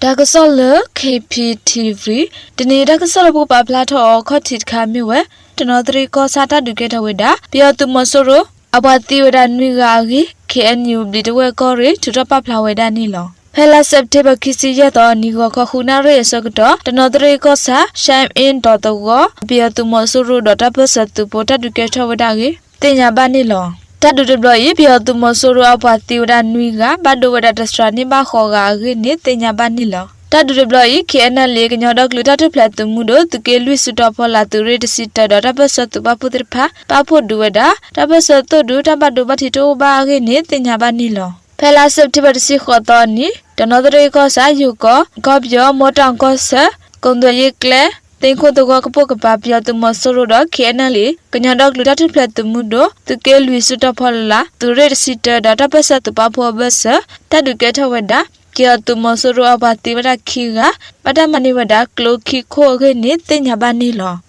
Dagasol KPTV, the Dagasol Plato Cottage Kamiwe, Tenodri Cosata to get away da, Pia to Mosoro, about the Nigagi, KNU Blitaway Corey to drop up Lawe Danilo. Hela September Kisiyato Nigo Kahunare Sokoto, Tenodri Cosa, Sham in Totogo, Pia to Mosoro, Dotapasa to Pota to get away dagi, Tenya Banilo. Tadu de bloy pio tu mosoro apati uda nuiga bado wada tastrani ba khoga gini tenya banilo Tadu de bloy kiana leg nyoda gluta to plat mudo tu ke lui sutopo la tu red sita da basa tu paputripa papo duwada da basa to du ta bado batito ba gini tenya banilo Pela September si khotoni tanodre ko sa yuko gobyo motang ko sa kondo yekle Tenko to go kapo kapapia to mosoro da kenali kanya dog lutatu plat to mudo to ke lui suta pola to red sita data pesa to papo basa tadu get wada kia to mosoro abati wada kiga bada mani wada klo ki ko ge ni tenya banilo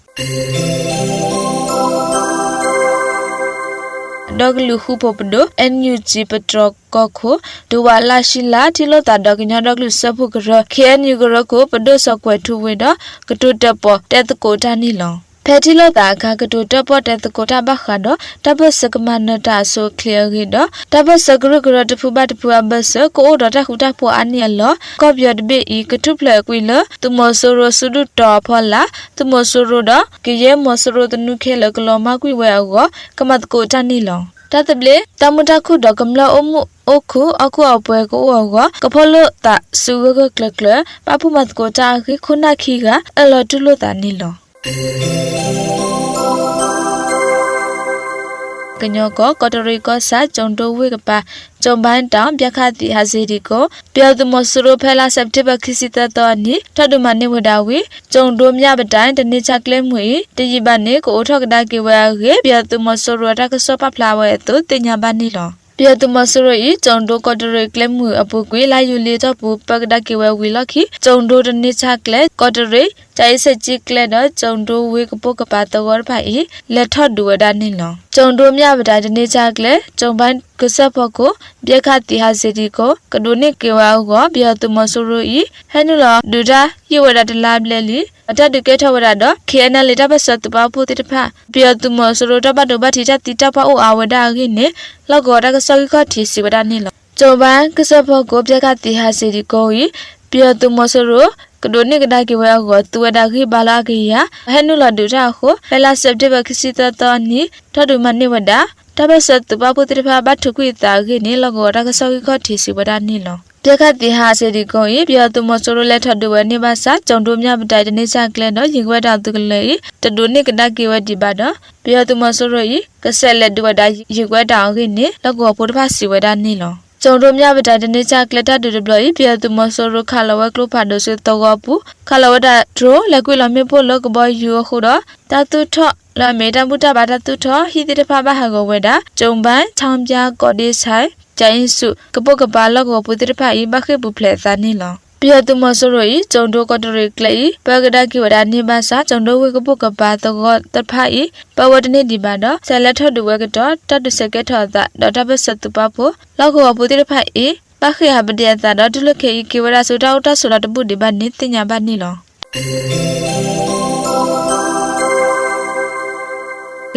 Dog luhu popdo NUG petro koko duwa la shila tilo ta dog nya dog lu sapu gro KNU gro ko pedo sokwe tu weda ketu tepo tet ko tani lo Petilo ta ka ketu tepo tet ko ta ba khado tabo sakmana ta so clear gi do tabo sagru gro tepu ba tepu abas ko do ta huta po ani lo ko byo de be I ketu ple kwi lo tumo soro sudu to phola tumo soro do kiye mo soro tnu khela klo ma kwi we ago kamat ko tani lo Tatable, Tamutaku dogamla omu oku aku apwe ko ogo kapolo ta sugo klekle papu mat ko ta ki khuna khiga alo tulo ta nilo Kanyoko kotoriko sa chondo wi kapa chomban tam byakhati haziri ko pyadu mosuro phela September khisita to ani thadumani wadawi chondo mya batai tani chakle mui tiyibane ko othokda kiwa ge pyadu mosuro ta kaso pa flower to tinya bani lo Pyadu mosuro I chondo kotori klemu apukwi la yuli to pu pagda kiwa wi lokhi chondo tani chakle kotori chai se chikle do chondo wi ko kapa to gor phai le thod duwada ni lo Chondo mya batai tani chakle chomban Kusapoko, Biakati Haziriko, Kaduni Kiwago, Biatu Mosuru I, Henula, Duda, you were at the lab lily, Ataducata Wadado, Kiana Litaba to Papu Tipa, Biatu Mosuru Tabado Batita Titapa o Awadagini, Lagoda Sogiko Tisi Wadanilo. Joban Kusapoko, Biakati Haziriko I, Biatu Mosuru, Kaduni Gadakiwago, Tuadaki Balagia, Henula Dudaho, Hela September Kisita Tony, Tadumani Wada, Tabasat to Baputripa Batuquita Gini Lagora Sogiko Tisi Wadanilo. Piacati has a decoy, Piatu Mosoro let her do any basa, Chondumia Batadanisa Gleno, you went out to the lay, the Dunik Dakiwa Dibada, Piatu Mosoroi, Casella Duada, you went down Gini, Lago Purpasi Wadanilo. Chondumia Batadanisa Cleta to the bloy, Piatu Mosoro Kalawa Clupado Togapu, Kalawada Tro, Laquila Mipo Lock Boy You Huda, Tatu Talk. La meta buta bata tuto he did a papa hago weda, Jomban, Tambia, Goddess High, Jainsu, Kapoka Bala go put the pai bakebu pleta nilo. Piatu Mosoroi, Jondo Kotori Clay, Pagadaki Wadani Basa, Jondo Wikaboka Bato got the pai, Pawadani Dibada, Salata the Wagator, Tatu Secretary that Databas to Papo, Lago put the pai, Baki Habadia that to look at Kiwara Sudauta Sudatabu de Banitia Banilo.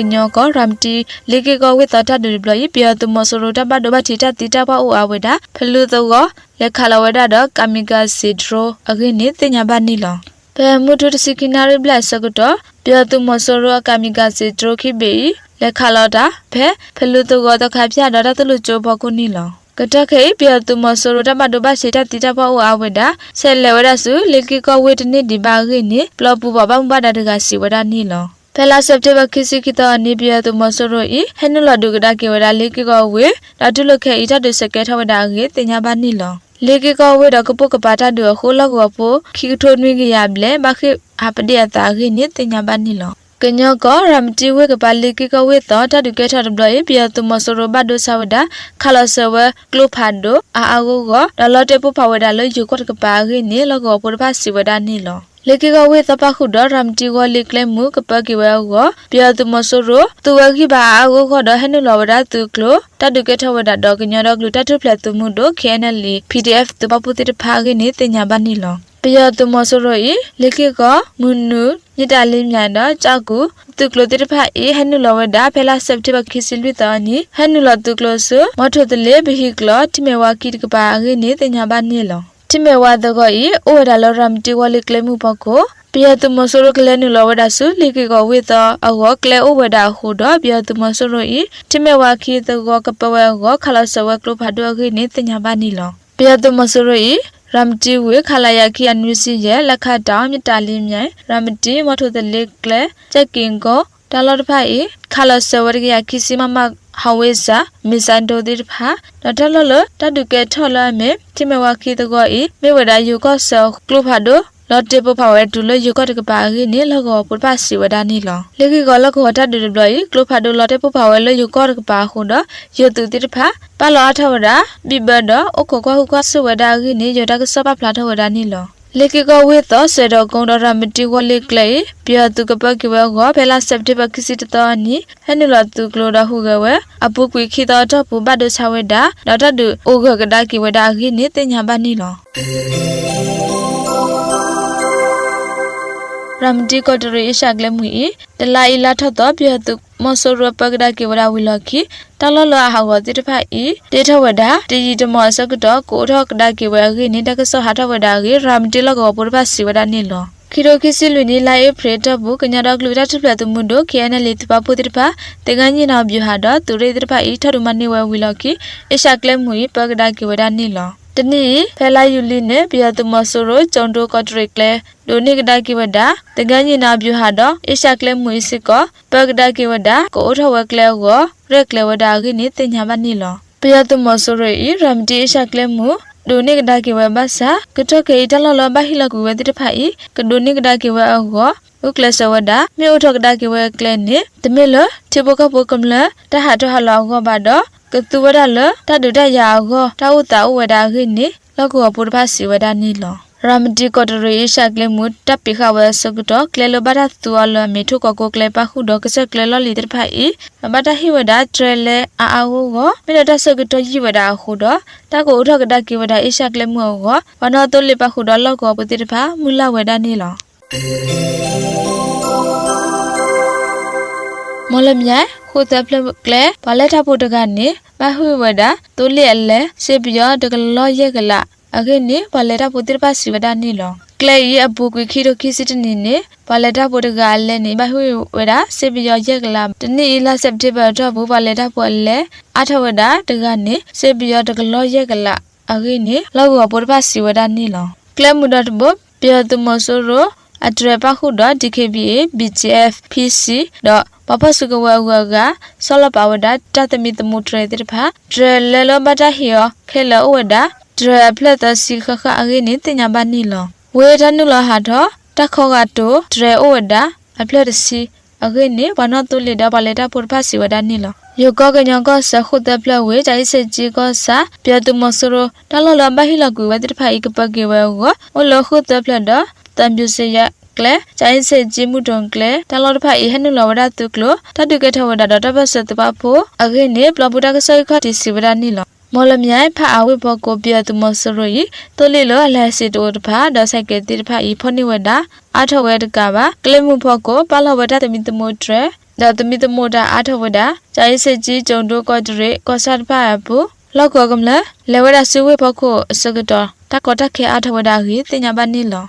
Nyoko Ramti Liki go with a tadu deploy Pia to Mosorota Badobatita Titapa o Aweda, Peluto, Le Calaweda dog, Amiga Sidro, again Tinya Banilo. Pemutu Sikinari Blasagoto, Pia to Mosoro, Kamiga Sidro Kibi, Le Calota, Peluto got a capia data Lucho Pocunilo. Katake, Pia to Mosorota Badobasita Titapa o Aweda, Sell Leverasu, Liki go with Nidi Bagini, Plopu Bamba Dagasi Wadanilo. Pela September Kisikita Nibia to Mosoro I, Henula Dugaki with a Likigo way, Natuloka Ita de Secretary with a Tinya Banilo. Likigo with a Kupokapata do a hula guapo, Kito Migiable, Baki Hapadia Tagi, Tinya Banilo. Kenyoko, Ramti Wikapa Likigo with thought to get out of bloy, Pia to Mosoro Bado Sauda, Kalasawa, Glupando, Agogo, the Lotepo Pawadalo, you got a pagi, Nilogo, Purpasi with Anilo. လေကီကဝေသပခုဒရမ်တီကိုလေကလေမှုကပကီဝဲကိုပြောသူမဆိုရိုသူဝခိပါအကိုခေါ်တော့ဟဲနုလောဝဒသူကလိုတတုကေထဝဒတော့ကညတော့ကလူတတုဖလက်သူမှုတို့ KNL PDF သူပပူတိတဖာကိနေတင်ညာပါနီလောပြောသူမဆိုရိုဤလေကီကမွနုညတလေးမြန်တော့ကြောက်ကူသူကလိုတိတဖာအေဟဲနုလောဝဒဖဲလာစက်တိဘခိစီလူတော်နီဟဲနုလောသူကလိုဆမထုတလေဘဟိကလောတိမေဝါကိတကပါကိနေတင်ညာပါနီလောတိမေဝါဒကိုဤအိုဒါလောရမ်တီဝလေကလေမှုပကိုပြတ်သူမဆိုရကလဲနူလဝဒဆုလီကေကိုဝေသောအောကလဲဩဝဒဟုတော့ပြတ်သူမဆိုရဤတိမေဝါခိတကောကပဝဲကိုခလဆဝကလဖတ်တော့ခိနေတညာပါနီလောပြတ်သူမဆိုရဤရမ်တီဝေခလာယခိအနုစီရဲ့လက်ခတောင်းမြတလေးမြိုင်ရမ်တီမထုတလေကလဲချက်ကင်ကိုတလောတဖိုင်ခလဆဝရကခိစီမမဟဝေစာမစ္စန်ဒိုဒီဖာတတလလတတုကေထော်လာမေတိမေဝါခိတကောဤမေဝဒယူကောဆောကလဖတ်တော့လော်တေပဖဝဲဒူလယူကတကပါကိနေလောကောပုပစီဝဒနီလောလေကီကောလောကောတဒူဘလီကလဖာဒူလော်တေပဖဝဲလယူကောတကပါခုဒယူတူတိတဖာပလောအထဝဒဘိဘဒအိုကောကောဟုကဆဝဒကိနေယူတကစပဖလာထဝဒနီလောလေကီကောဝေသောစေတော်ကုံတော်ရမတီဝလေကလေပြတုကပကဝဲကောဖဲလာစက်တိပကိစီတတော်နီဟဲနလတုကလိုဒဟုကဝဲအပုကွေခိတော်တော့ပူဘတ်ဒဆဝဒဒေါတတူအိုဂကဒကိဝဒကိနေတင်ညာပါနီလောရမ်ဒီကိုတရီရှာကလမှုဤတလာဤလာထတော့ပြတုမဆိုရပကဒကေဝရဝီလခိတလလဟာဝတိတဖတ်ဤတေထဝဒတီဂျီတမောစကတော့ကိုထောကဒကေဝခိနေတကဆဟာထဝဒကေရမ်တီလကောပုရဖစီဝဒနီလောခိရိုခိစီလူနီလာအေဖရတဘူကညာတော့ကလူတထဖလက်သူမှုတို့ KNL တပပုတိတဖတေကညင်နာဗျူဟာတော့သူရိတဖဤထရမနေဝဝီလခိအရှာကလမှုဤပကဒကေဝဒနီလောတနီဖဲလာယူလီနဲ့ပြတ်သူမဆိုရိုကျုံတိုကော့ထရစ်လဲဒိုနိကဒကိဝဒတကညင်နာဗျူဟာတော့အရှာကလဲမွေစစ်ကောပကဒကိဝဒကိုထဝကလဲကိုရက်လဲဝဒကိနေတင်ညာမနီလောပြတ်သူမဆိုရိုဤရမ်တီအရှာကလဲမှုဒိုနိကဒကိဝဘဆာကတကေတလလဘဟိလကူဝတိတဖိုင်ကဒိုနိကဒကိဝအောဥကလဆဝဒမြေဥထကဒကိဝကလဲနေတမေလတိဘကဘကမလတဟထဟလောကောဘာတော့ကတူဝဒလတဒုဒယာကိုတဝတဝဒခိနေလောကောပုရဖစီဝဒနီလောရမ်ဒီကောတရီရှာကလေမူတပ်ပိခဝဆကတော့ကလေလဘဒတူအလမေထုကောကလေပခုတော့ကစကလေလလီတဖိုင်ဘဒဟိဝဒထရလေအာအဝကိုမေတ္တဆကတော့ယိဝဒခုတော့တကောဥထကဒကိဝဒအရှာကလေမူကိုဝနောတုလိပခုတော့လောကောပတိတဖာမူလဝဒနီလောမော်လမြခိုတပလကလေဘာလက်ထဖို့တကနေမဟွေဝဒတိုလီအလဲစေပြတကလောရက်ကလာအခုနေဘာလက်ထဖို့တိပစီဝဒနေလောကလေရအပူကွေခိတို့ခိစစ်တနေနေဘာလက်ထဖို့တကလည်းနေမဟွေဝဒစေပြရက်ကလာတနေ့လာစက်တင်ဘာတော့ဘာလက်ထဖို့လဲအထဝဒတကနေစေပြတကလောရက်ကလာအခုနေလောကပုရပစီဝဒနေလောကလမှုတော့ဘပြတ်မဆိုရိုအဒရပခုတော့ DKBA BGF PC တော့ပပစုကဝဝကဆောလပဝဒတတမီတမှုထရတဲ့ဖာဒရလေလဘတာဟီယခဲလဝဒဒရဖလက်တစီခခအဂိနေတင်ညာပါနီလောဝေဒနုလဟာတော့တခောကတိုဒရဝဒအဖလက်တစီအဂိနေဘာနောတုလေဒပါလေတာပုရဖစီဝဒနီလောယောကကညကဆခုတပလဝေတိုင်စကြီးကဆာပြတုမဆရတလလဘဟိလကူဝဒတဖာဤကပကေဝဝဝလခုတပလဒတံပြစေယကလေချိုင်းစေဂျီမှုတုံကလေတလောတဖာဤဟနုလဝဒတုကလတတုကထဝဒတပစတပဖို့အခိနေပလပုဒကဆောခတိစီဝဒနီလောမောလမြိုင်ဖအဝိဘကိုပြတ်မဆရဤတိုလီလောအလဲစီတိုတဖာဒဆိုင်ကတိတဖာဤဖနိဝဒအထဝဲတကပါကလေမှုဖို့ကိုပလဝဒတမီတမိုထရဒါတမီတမိုတာအထဝဒချိုင်းစေဂျီဂျုံတိုကောတရေကောဆတ်ဖာဘူလောကောကမလလေဝဒဆူဝိဘကိုအစကတော်တကောတခေအထဝဒဟိတင်ညာပါနီလော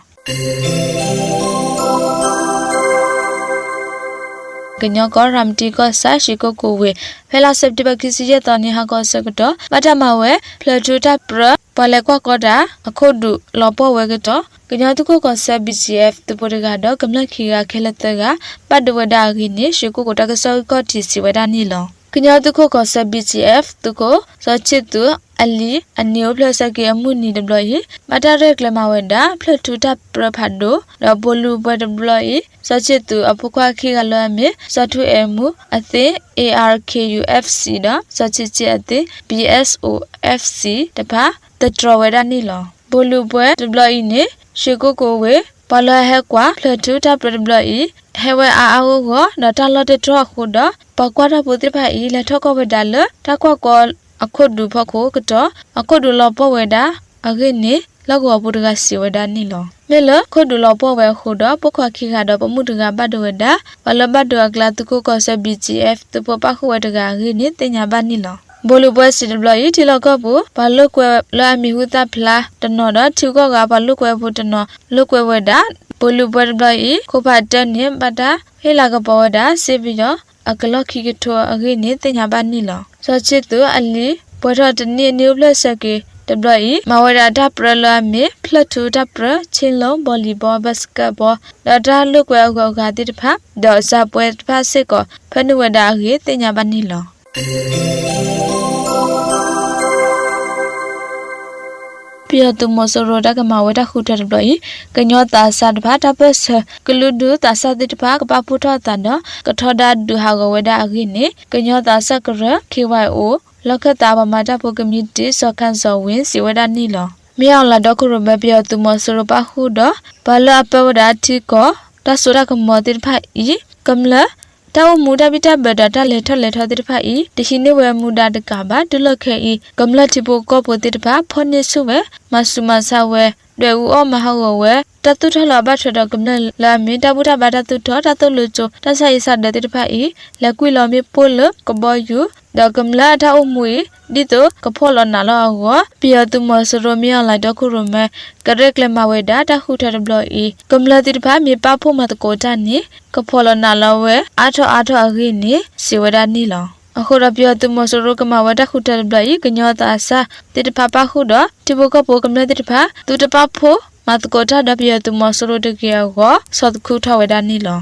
ကညကရမ်တီကဆာရှိကိုကိုဝေဖဲလာစက်တိဘကိစီရတနီဟာကောစကတော့ပထမဝဲဖလထူတာပရပလေကွာကောတာအခုဒူလောပဝဲကတော့ကညတုကိုကဆာ BCF တပရကတော့ကမလခီကခဲလက်တကပတ်တဝဒါကိနေရှိကိုကိုတကဆောကောတီစီဝဒနီလောကညတုကိုကဆာ BCF တကိုစချစ်တူအလီအနီယိုပလစကေအမှုနီဒဘလီမတာရက်ကလမဝဒဖလထူတာပရဖတ်ဒိုရဘလူဘဒဘလီစချစ်တူအဖခွာခိကလောမေစထူအမှုအသိ ARKUFC ဒါစချစ်ချအသိ BSOFC တပါတထရဝဒနီလောဘလူဘဒဘလီနေရှေကိုကိုဝေပ ပလဟဲကွာဖလတူတာပရဘလီဟဲဝဲအာအိုကိုနတာလော်တထခုဒပကွာတာပုတိဖိုင်လက်ထောက်ကဝဒါလတကွာကောအခုဒူဖခိုကတော့အခုဒူလောပဝဲတာအကိနေလောက်ကောပုတကစီဝဒါနီလောမဲလခုဒူလောပဝဲခုတော့ပခွာခိကတော့ပမှုတကပတ်တော်ဝဒါဘလဘတ်တော်ကလာတကုကောဆ BGF တပပခုဝတကကိနေတင်ညာပါနီလောဘလူပွဲစီဒဘလီတီလောကဘူဘာလုကွဲလာမီဟုတာဖလာတနော်တော့သူကောကဘာလုကွဲဘူးတနော်လုကွဲဝဒါဘလူပွဲဘလီခုဖတ်တဲ့နေပတာဟေလာကပေါ်ဒါစေပြီးတော့အကလခိကထောအကိနေတင်ညာပါနီလောစောချစ်သူအလီဘွားတနေနျူပလက်ဆက်ကတဘလီမဝရတာပရလာမီဖလတ်တူတာပရချင်းလုံးဗောလီဘောဘတ်စကတ်ဘောဒါလုကွဲအကောကတိတဖာဒေါ်စပွဲတဖာစစ်ကောဖနုဝဒါကိတင်ညာပါနီလောပြတ်သူမစရောဒကမဝဒခုထတယ်ဘလကညောတာစာတဖာတပတ်စကလူဒူတာစာတိတဖာကပပူထတန်တော့ကထောဒါဒူဟာကဝဒအခိနေကညောတာစကရ KYO လောက်ခတာပမာတာဖိုကမြူတီစကန်ဇဝင်းစီဝဒနီလောမြောင်လာတော့ခုရမပြတ်သူမစရောပခုတော့ဘလအပဝဒတိကောတဆိုရကမောတိဖာဤကမလတောက်မူဒပိတဘဒတာလေထလေထတိတဖာဤတရှိနေဝဲမူဒတကဘာဒလခဲဤကမလတိပိုကောပိုတိတဖာဖောနေဆုဝဲမဆုမဆဝဲတွေဦးအမဟောဝဲတတုထလဘထတော့ကမလလာမီတပုထဘာတတုထတတုလူချိုတဆိုင်စတဲ့တိတဖာဤလက်ကွေလောမီပိုလကဘောယူဒကမလာတာအမွေဒီတော့ကဖောလနာလောကောပြတူမစရမီလိုက်တော့ခုရမဲကရက်လက်မဝဲတာတခုထဘလဤကမလာတိတဖာမြေပဖို့မတကိုတနိကဖောလနာလောဝဲအာထောအခိနေစီဝဒနီလောအခုရပြတူမစရကမဝဲတခုထဘလဤကညောတာစာတိတဖာပခုတော့တိဘကပိုကမလာတိတဖာသူတပဖို့မတကိုတဒပြတူမစရတကေကောစောတခုထဝဲဒနီလော